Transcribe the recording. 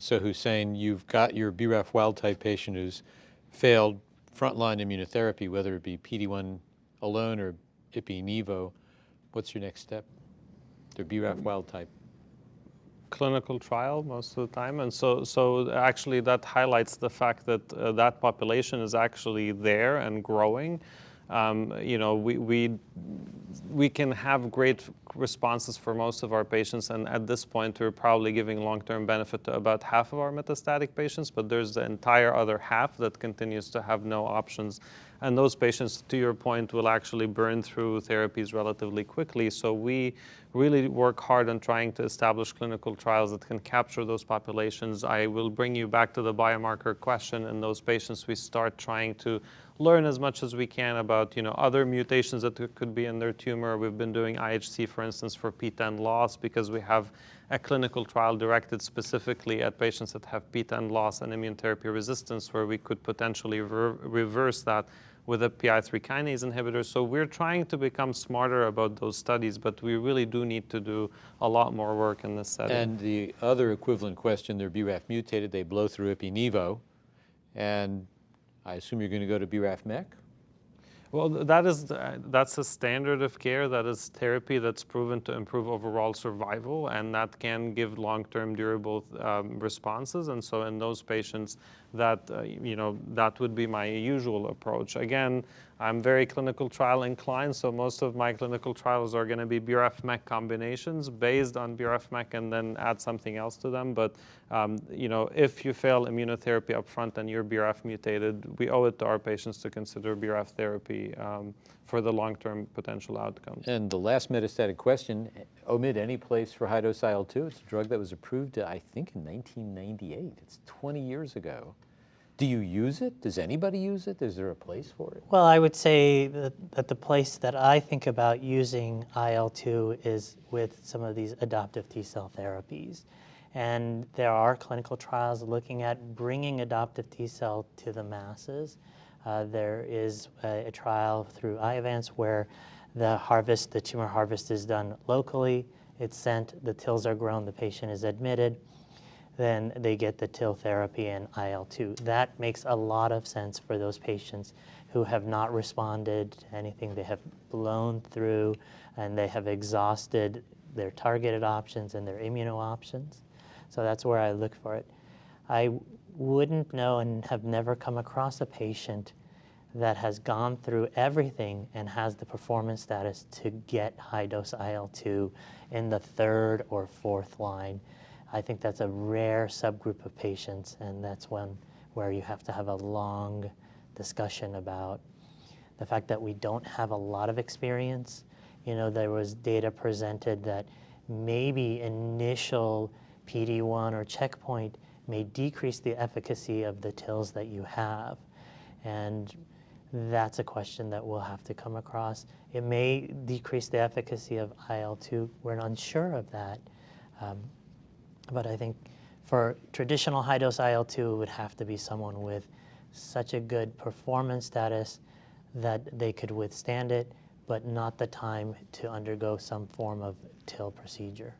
So Hussein, you've got your BRAF wild-type patient who's failed frontline immunotherapy, whether it be PD-1 alone or Ipi-Nivo. What's your next step? They're BRAF wild-type. Clinical trial most of the time, and so actually that highlights the fact that that population is actually there and growing. You know, we can have great responses for most of our patients, and at this point we're probably giving long-term benefit to about half of our metastatic patients, but there's the entire other half that continues to have no options. And those patients, to your point, will actually burn through therapies relatively quickly. So we really work hard on trying to establish clinical trials that can capture those populations. I will bring you back to the biomarker question. In those patients, we start trying to learn as much as we can about, you know, other mutations that could be in their tumor. We've been doing IHC, for instance, for PTEN loss, because we have a clinical trial directed specifically at patients that have PTEN loss and immune therapy resistance, where we could potentially reverse that with a PI3 kinase inhibitor. So we're trying to become smarter about those studies, but we really do need to do a lot more work in this setting. And the other equivalent question, they're BRAF mutated, they blow through Ipi-Nivo, and I assume you're going to go to BRAF-MEK? Well, that's a standard of care. That is therapy that's proven to improve overall survival, and that can give long-term durable responses. And so in those patients, that you know, that would be my usual approach. Again, I'm very clinical trial inclined, so most of my clinical trials are going to be BRAF-MEK combinations based on BRAF-MEK and then add something else to them. But you know, if you fail immunotherapy up front and you're BRAF mutated, we owe it to our patients to consider BRAF therapy for the long-term potential outcomes. And the last metastatic question, Omid, any place for high-dose IL-2? It's a drug that was approved, I think, in 1998. It's 20 years ago. Do you use it? Does anybody use it? Is there a place for it? Well, I would say that the place that I think about using IL-2 is with some of these adoptive T-cell therapies. And there are clinical trials looking at bringing adoptive T-cell to the masses. There is a trial through Iovance where the tumor harvest is done locally. It's sent, the TILs are grown, the patient is admitted. Then they get the TIL therapy and IL-2. That makes a lot of sense for those patients who have not responded to anything. They have blown through and they have exhausted their targeted options and their immuno options. So that's where I look for it. I wouldn't know and have never come across a patient that has gone through everything and has the performance status to get high-dose IL-2 in the 3rd or 4th line. I think that's a rare subgroup of patients, and that's where you have to have a long discussion about the fact that we don't have a lot of experience. You know, there was data presented that maybe initial PD-1 or checkpoint may decrease the efficacy of the TILs that you have. And that's a question that we'll have to come across. It may decrease the efficacy of IL-2. We're unsure of that. But I think for traditional high-dose IL-2, it would have to be someone with such a good performance status that they could withstand it, but not the time to undergo some form of TIL procedure.